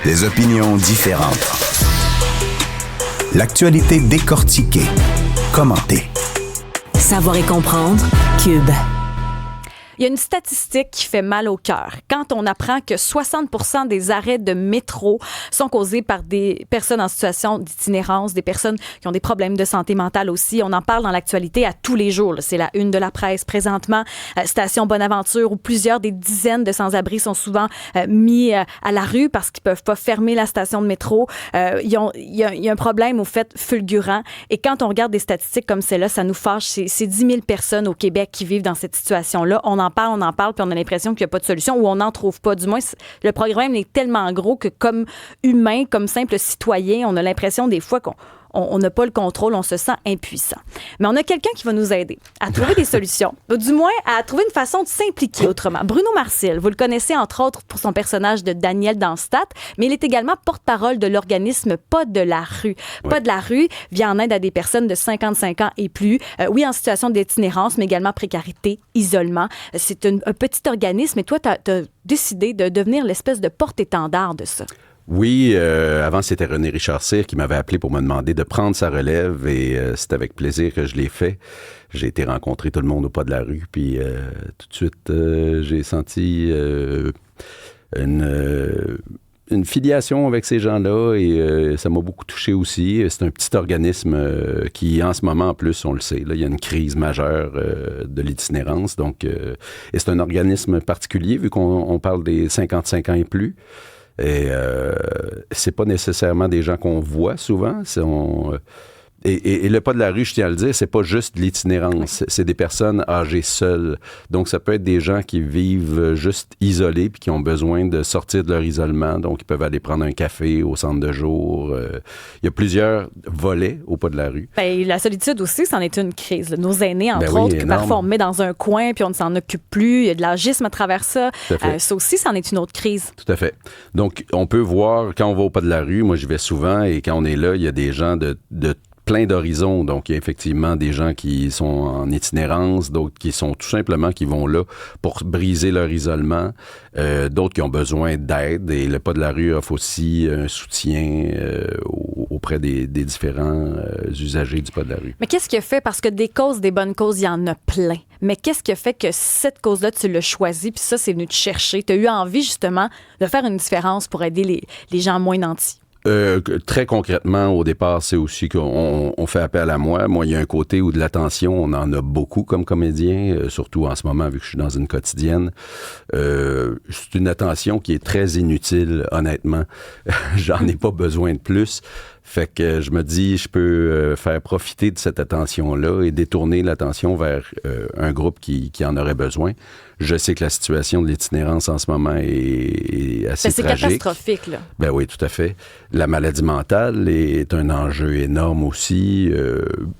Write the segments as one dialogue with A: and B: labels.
A: Des opinions différentes. L'actualité décortiquée, commentée.
B: Savoir et comprendre, Cube.
C: Il y a une statistique qui fait mal au cœur. Quand on apprend que 60% des arrêts de métro sont causés par des personnes en situation d'itinérance, des personnes qui ont des problèmes de santé mentale aussi. On en parle dans l'actualité à tous les jours. C'est la une de la presse présentement. Station Bonaventure, où plusieurs des dizaines de sans-abri sont souvent mis à la rue parce qu'ils peuvent pas fermer la station de métro. Il y a un problème au fait fulgurant. Et quand on regarde des statistiques comme celle-là, ça nous fâche. C'est 10 000 personnes au Québec qui vivent dans cette situation-là. On en parle, puis on a l'impression qu'il n'y a pas de solution ou on n'en trouve pas. Du moins, le problème est tellement gros que comme humain, comme simple citoyen, on a l'impression des fois qu'on n'a pas le contrôle, on se sent impuissant. Mais on a quelqu'un qui va nous aider à trouver des solutions, du moins à trouver une façon de s'impliquer autrement. Bruno Marcil, vous le connaissez entre autres pour son personnage de Daniel dans Stat, mais il est également porte-parole de l'organisme Pas de la rue. Oui. Pas de la rue vient en aide à des personnes de 55 ans et plus, oui, en situation d'itinérance, mais également précarité, isolement. C'est un petit organisme et toi, tu as décidé de devenir l'espèce de porte-étendard de ça.
D: Oui, avant, c'était René Richard-Cyr qui m'avait appelé pour me demander de prendre sa relève et c'est avec plaisir que je l'ai fait. J'ai été rencontrer tout le monde au Pas de la rue, puis tout de suite, j'ai senti une filiation avec ces gens-là et ça m'a beaucoup touché aussi. C'est un petit organisme qui, en ce moment, en plus, on le sait, là, il y a une crise majeure de l'itinérance. Donc, et c'est un organisme particulier, vu qu'on parle des 55 ans et plus. Et c'est pas nécessairement des gens qu'on voit souvent. Et le Pas de la rue, je tiens à le dire, c'est pas juste l'itinérance. C'est des personnes âgées seules. Donc, ça peut être des gens qui vivent juste isolés puis qui ont besoin de sortir de leur isolement. Donc, ils peuvent aller prendre un café au centre de jour. Il y a plusieurs volets au Pas de la rue.
C: Bien, la solitude aussi, c'en est une crise. Nos aînés, entre autres, que parfois on met dans un coin puis on ne s'en occupe plus. Il y a de l'agisme à travers ça. Ça aussi, c'en est une autre crise.
D: Tout à fait. Donc, on peut voir, quand on va au Pas de la rue, moi, j'y vais souvent et quand on est là, il y a des gens de plein d'horizons. Donc, il y a effectivement des gens qui sont en itinérance, d'autres qui sont tout simplement qui vont là pour briser leur isolement, d'autres qui ont besoin d'aide. Et le Pas de la rue offre aussi un soutien auprès des différents usagers du Pas de la rue.
C: Mais qu'est-ce qui a fait? Parce que des bonnes causes, il y en a plein. Mais qu'est-ce qui a fait que cette cause-là, tu l'as choisie, puis ça, c'est venu te chercher? Tu as eu envie, justement, de faire une différence pour aider les gens moins nantis.
D: Très concrètement, au départ, c'est aussi qu'on fait appel à moi. Moi, il y a un côté où de l'attention, on en a beaucoup comme comédien, surtout en ce moment, vu que je suis dans une quotidienne. C'est une attention qui est très inutile, honnêtement. J'en ai pas besoin de plus. Fait que je me dis, je peux faire profiter de cette attention-là et détourner l'attention vers un groupe qui en aurait besoin. Je sais que la situation de l'itinérance en ce moment est assez tragique.
C: C'est catastrophique, là.
D: Ben oui, tout à fait. La maladie mentale est un enjeu énorme aussi,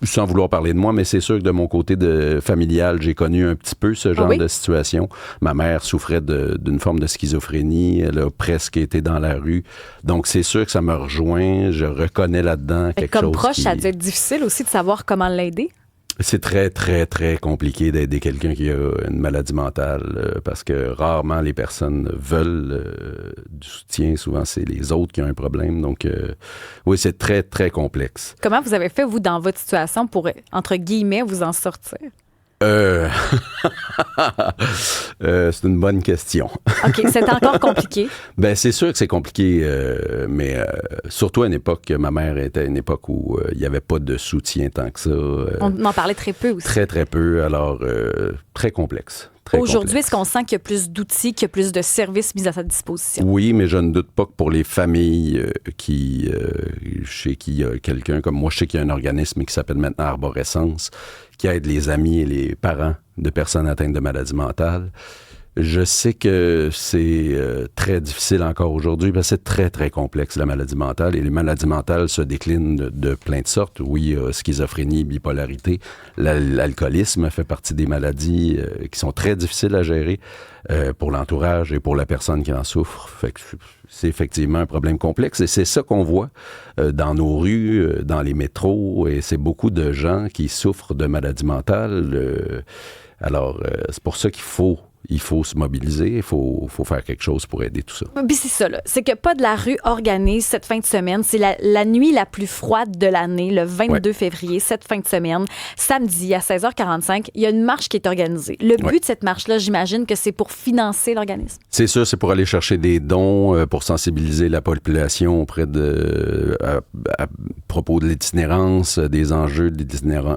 D: sans vouloir parler de moi, mais c'est sûr que de mon côté familial, j'ai connu un petit peu ce genre de situation. Ma mère souffrait d'une forme de schizophrénie, elle a presque été dans la rue. Donc, c'est sûr que ça me rejoint, je reconnais là-dedans quelque chose.
C: Comme proche, ça a dû être difficile aussi de savoir comment l'aider?
D: C'est très, très, très compliqué d'aider quelqu'un qui a une maladie mentale parce que rarement les personnes veulent du soutien. Souvent, c'est les autres qui ont un problème. Donc, oui, c'est très, très complexe.
C: Comment vous avez fait, vous, dans votre situation, pour, entre guillemets, vous en sortir?
D: C'est une bonne question.
C: OK, c'est encore compliqué.
D: Ben c'est sûr que c'est compliqué, mais surtout à une époque, ma mère était à une époque où il n'y avait pas de soutien tant que ça.
C: On en parlait très peu aussi.
D: Très, très peu, alors très complexe.
C: Aujourd'hui, est-ce qu'on sent qu'il y a plus d'outils, qu'il y a plus de services mis à sa disposition?
D: Oui, mais je ne doute pas que pour les familles chez qui il y a quelqu'un, comme moi, je sais qu'il y a un organisme qui s'appelle maintenant Arborescence, qui aide les amis et les parents de personnes atteintes de maladies mentales. Je sais que c'est très difficile encore aujourd'hui parce que c'est très, très complexe, la maladie mentale. Et les maladies mentales se déclinent de plein de sortes. Oui, schizophrénie, bipolarité. L'alcoolisme fait partie des maladies qui sont très difficiles à gérer pour l'entourage et pour la personne qui en souffre. Fait que c'est effectivement un problème complexe. Et c'est ça qu'on voit dans nos rues, dans les métros. Et c'est beaucoup de gens qui souffrent de maladies mentales. Alors, c'est pour ça qu'il faut il faut se mobiliser, il faut faire quelque chose pour aider tout ça.
C: Puis c'est ça, là. C'est que Pas de la rue organise cette fin de semaine. C'est la nuit la plus froide de l'année, le 22 février, cette fin de semaine. Samedi, à 16h45, il y a une marche qui est organisée. Le but de cette marche-là, j'imagine que c'est pour financer l'organisme.
D: C'est ça, c'est pour aller chercher des dons, pour sensibiliser la population auprès à propos de l'itinérance, des enjeux de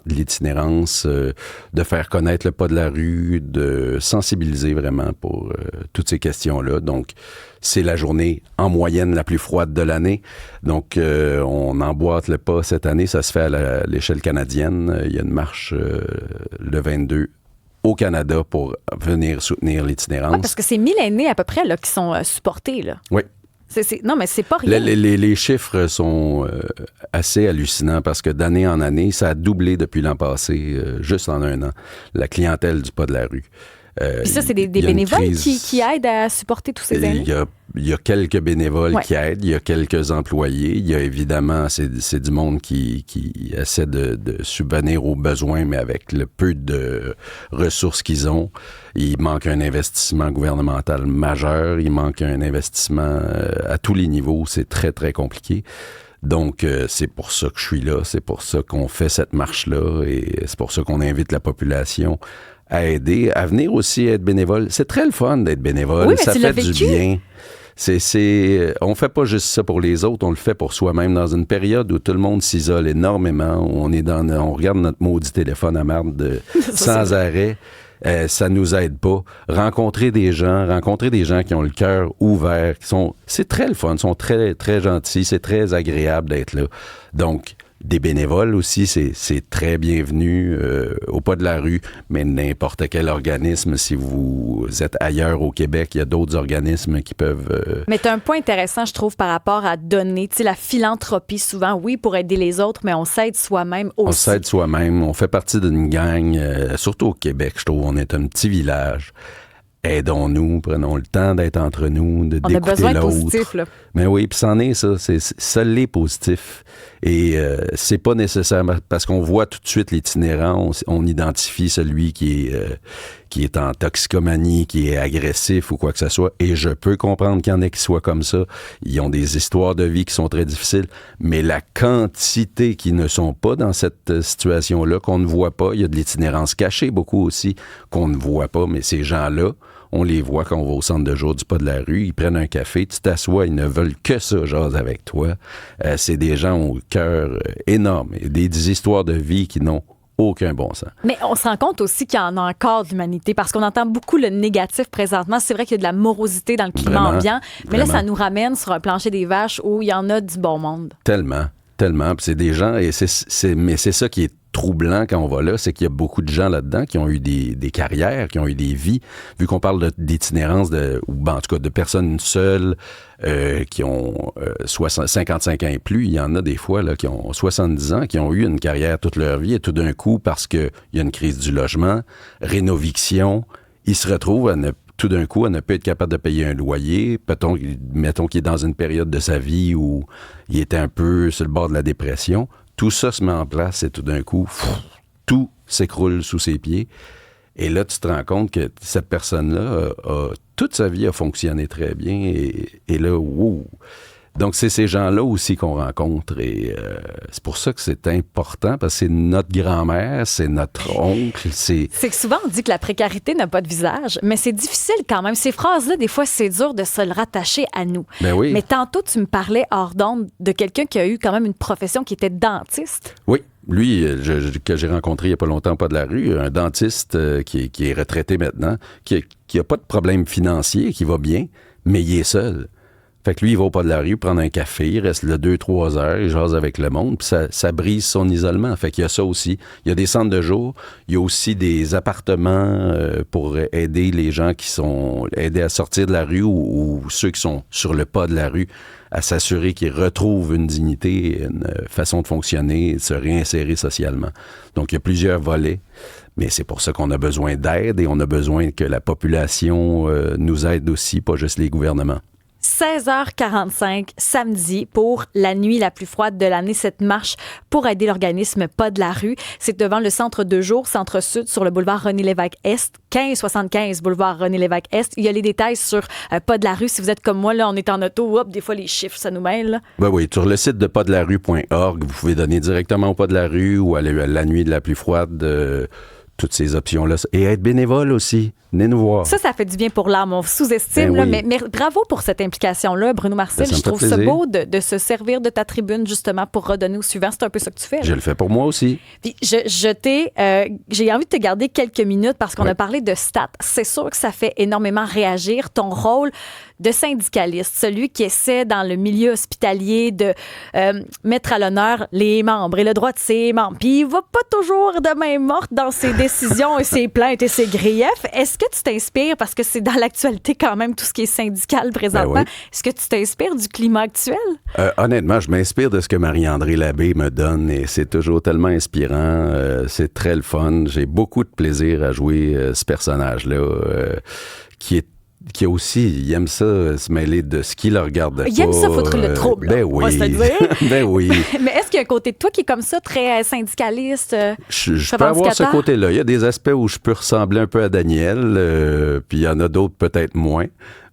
D: l'itinérance, de faire connaître le pas de la rue, de sensibiliser vraiment pour toutes ces questions-là. Donc, c'est la journée en moyenne la plus froide de l'année. Donc, on emboîte le pas cette année. Ça se fait à l'échelle canadienne. Il y a une marche le 22 au Canada pour venir soutenir l'itinérance.
C: Ouais, parce que c'est 1000 aînés à peu près là, qui sont supportés. Là.
D: Oui.
C: Non, mais c'est pas rien.
D: Les chiffres sont assez hallucinants parce que d'année en année, ça a doublé depuis l'an passé, juste en un an, la clientèle du pas de la rue.
C: Puis ça, c'est des bénévoles qui aident à supporter tous ces aînés?
D: Il y a quelques bénévoles qui aident, il y a quelques employés, il y a évidemment, c'est du monde qui essaie de subvenir aux besoins, mais avec le peu de ressources qu'ils ont. Il manque un investissement gouvernemental majeur, il manque un investissement à tous les niveaux, c'est très, très compliqué. Donc, c'est pour ça que je suis là, c'est pour ça qu'on fait cette marche-là et c'est pour ça qu'on invite la population à aider, à venir aussi être bénévole. C'est très le fun d'être bénévole,
C: oui,
D: ça fait du bien. On fait pas juste ça pour les autres, on le fait pour soi-même dans une période où tout le monde s'isole énormément, où on regarde notre maudit téléphone à marde sans arrêt. Ça nous aide pas. Rencontrer des gens qui ont le cœur ouvert, c'est très le fun, sont très, très gentils, c'est très agréable d'être là. Donc, des bénévoles aussi, c'est très bienvenu au pas de la rue, mais n'importe quel organisme, si vous êtes ailleurs au Québec, il y a d'autres organismes qui peuvent...
C: Mais tu as un point intéressant, je trouve, par rapport à donner. Tu sais, la philanthropie, souvent, oui, pour aider les autres, mais on s'aide soi-même aussi.
D: On s'aide soi-même, on fait partie d'une gang, surtout au Québec, je trouve, on est un petit village. Aidons-nous, prenons le temps d'être entre nous, d'écouter l'autre. On a besoin de positif, là. Mais oui, puis c'en est ça, ça l'est positif. Et c'est pas nécessaire parce qu'on voit tout de suite l'itinérant, on identifie celui qui est en toxicomanie, qui est agressif ou quoi que ce soit. Et je peux comprendre qu'il y en a qui soient comme ça. Ils ont des histoires de vie qui sont très difficiles. Mais la quantité qui ne sont pas dans cette situation-là, qu'on ne voit pas, il y a de l'itinérance cachée beaucoup aussi, qu'on ne voit pas. Mais ces gens-là, on les voit quand on va au centre de jour du pas de la rue, ils prennent un café, tu t'assois, ils ne veulent que ça, jase avec toi. C'est des gens au cœur énorme, des histoires de vie qui n'ont aucun bon sens.
C: Mais on se rend compte aussi qu'il y en a encore de l'humanité parce qu'on entend beaucoup le négatif présentement. C'est vrai qu'il y a de la morosité dans le climat ambiant, mais là, ça nous ramène sur un plancher des vaches où il y en a du bon monde.
D: Tellement. Puis c'est des gens, mais c'est ça qui est troublant quand on va là, c'est qu'il y a beaucoup de gens là-dedans qui ont eu des carrières, qui ont eu des vies. Vu qu'on parle d'itinérance, ou en tout cas de personnes seules qui ont 55 ans et plus, il y en a des fois là, qui ont 70 ans, qui ont eu une carrière toute leur vie et tout d'un coup, parce qu'il y a une crise du logement, rénoviction, ils se retrouvent tout d'un coup, à ne pas être capable de payer un loyer. Mettons qu'il est dans une période de sa vie où il était un peu sur le bord de la dépression. Tout ça se met en place et tout d'un coup, tout s'écroule sous ses pieds. Et là, tu te rends compte que cette personne-là, toute sa vie a fonctionné très bien. Et là, wow! Donc, c'est ces gens-là aussi qu'on rencontre et c'est pour ça que c'est important parce que c'est notre grand-mère, c'est notre oncle. C'est
C: que souvent, on dit que la précarité n'a pas de visage, mais c'est difficile quand même. Ces phrases-là, des fois, c'est dur de se le rattacher à nous.
D: Ben oui.
C: Mais tantôt, tu me parlais hors d'onde de quelqu'un qui a eu quand même une profession qui était dentiste.
D: Oui. Lui, que j'ai rencontré il n'y a pas longtemps, pas de la rue, un dentiste qui est retraité maintenant, qui a pas de problème financier, qui va bien, mais il est seul. Fait que lui, il va au pas de la rue prendre un café, il reste là 2-3 heures, il jase avec le monde, puis ça brise son isolement. Fait qu'il y a ça aussi. Il y a des centres de jour, il y a aussi des appartements pour aider les gens qui sont aidés à sortir de la rue ou ceux qui sont sur le pas de la rue à s'assurer qu'ils retrouvent une dignité, une façon de fonctionner, de se réinsérer socialement. Donc, il y a plusieurs volets, mais c'est pour ça qu'on a besoin d'aide et on a besoin que la population nous aide aussi, pas juste les gouvernements.
C: 16h45 samedi pour la nuit la plus froide de l'année, cette marche pour aider l'organisme Pas de la rue. C'est devant le centre de jour, centre-sud, sur le boulevard René-Lévesque-Est, 1575 boulevard René-Lévesque-Est. Il y a les détails sur Pas de la rue. Si vous êtes comme moi, là, on est en auto, hop, des fois les chiffres, ça nous mêle. Là.
D: Ben oui, sur le site de pasdelarue.org, vous pouvez donner directement au Pas de la rue ou aller à la nuit de la plus froide, toutes ces options-là. Et être bénévole aussi. Venez nous voir.
C: Ça fait du bien pour l'âme. On sous-estime,
D: Ben oui.
C: là, mais bravo pour cette implication-là, Bruno Marcel.
D: Ben, ça me
C: je trouve
D: fait
C: ça
D: plaisir.
C: beau de se servir de ta tribune, justement, pour redonner au suivant. C'est un peu ça que tu fais. Là.
D: Je le fais pour moi aussi.
C: Puis j'ai envie de te garder quelques minutes parce qu'on a parlé de stats. C'est sûr que ça fait énormément réagir ton rôle de syndicaliste, celui qui essaie dans le milieu hospitalier de mettre à l'honneur les membres et le droit de ses membres. Puis il va pas toujours de main morte dans ses décisions et ses plaintes et ses griefs. Est-ce que tu t'inspires, parce que c'est dans l'actualité quand même tout ce qui est syndical présentement,
D: Ben oui.
C: est-ce que tu t'inspires du climat actuel?
D: Honnêtement, je m'inspire de ce que Marie-André Labbé me donne et c'est toujours tellement inspirant. C'est très le fun. J'ai beaucoup de plaisir à jouer ce personnage-là qui aussi, il aime ça, se mêler de ce qui le regarde
C: Il aime ça foutre le trouble.
D: Ben
C: On va
D: oui.
C: se le dire.
D: Ben oui.
C: Mais est-ce qu'il y a un côté de toi qui est comme ça, très syndicaliste?
D: Je peux avoir ce côté-là. Il y a des aspects où je peux ressembler un peu à Daniel, puis il y en a d'autres peut-être moins.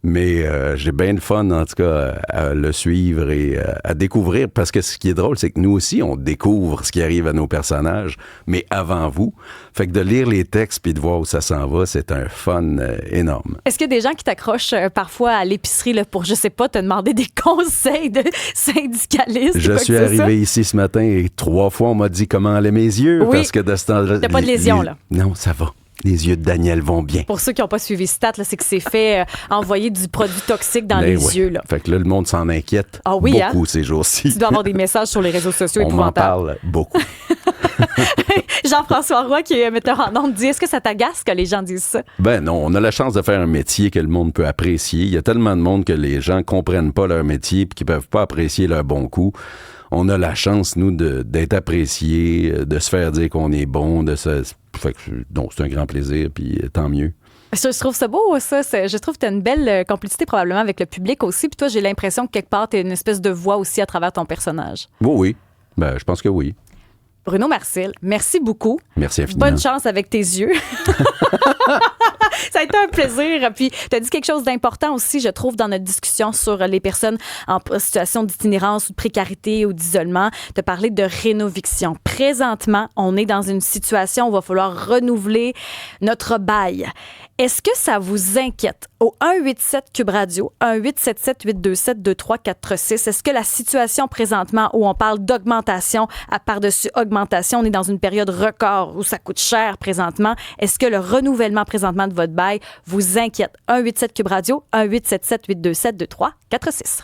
D: Mais j'ai bien de fun, en tout cas, à le suivre et à découvrir. Parce que ce qui est drôle, c'est que nous aussi, on découvre ce qui arrive à nos personnages, mais avant vous. Fait que de lire les textes puis de voir où ça s'en va, c'est un fun énorme.
C: Est-ce qu'il y a des gens qui t'accrochent parfois à l'épicerie là, pour, je sais pas, te demander des conseils de syndicaliste?
D: Je suis arrivé ici ce matin et 3 fois, on m'a dit comment allaient mes yeux.
C: Oui.
D: Parce que de ce temps-là...
C: T'as pas de lésion, là?
D: Non, ça va. Les yeux de Daniel vont bien.
C: Pour ceux qui n'ont pas suivi Stat, là, c'est que c'est fait envoyer du produit toxique dans les yeux. Là.
D: Fait que là, le monde s'en inquiète beaucoup ces jours-ci.
C: Tu dois avoir des messages sur les réseaux sociaux
D: On m'en
C: épouvantables.
D: parle beaucoup.
C: Jean-François Roy, qui est metteur en ondes, dit, est-ce que ça t'agace que les gens disent ça?
D: Ben non, on a la chance de faire un métier que le monde peut apprécier. Il y a tellement de monde que les gens comprennent pas leur métier et qui peuvent pas apprécier leur bon coup. On a la chance, nous, d'être appréciés, de se faire dire qu'on est bon, Fait que, donc, c'est un grand plaisir, puis tant mieux.
C: Je trouve ça beau, ça. Je trouve que tu as une belle complicité probablement avec le public aussi. Puis toi, j'ai l'impression que quelque part, tu es une espèce de voix aussi à travers ton personnage.
D: Oui. Ben, je pense que oui.
C: Bruno Marcel, merci beaucoup.
D: Merci infiniment.
C: Bonne chance avec tes yeux. Ça a été un plaisir. Puis, tu as dit quelque chose d'important aussi, je trouve, dans notre discussion sur les personnes en situation d'itinérance ou de précarité ou d'isolement. Tu as parlé de rénoviction. Présentement, on est dans une situation où il va falloir renouveler notre bail. Est-ce que ça vous inquiète? Au 187 Cube Radio, 1-877-827-2346, est-ce que la situation présentement où on parle d'augmentation à par-dessus augmentation, on est dans une période record où ça coûte cher présentement, est-ce que le renouvellement présentement de votre bail vous inquiète? 187 Cube Radio, 1-877-827-2346.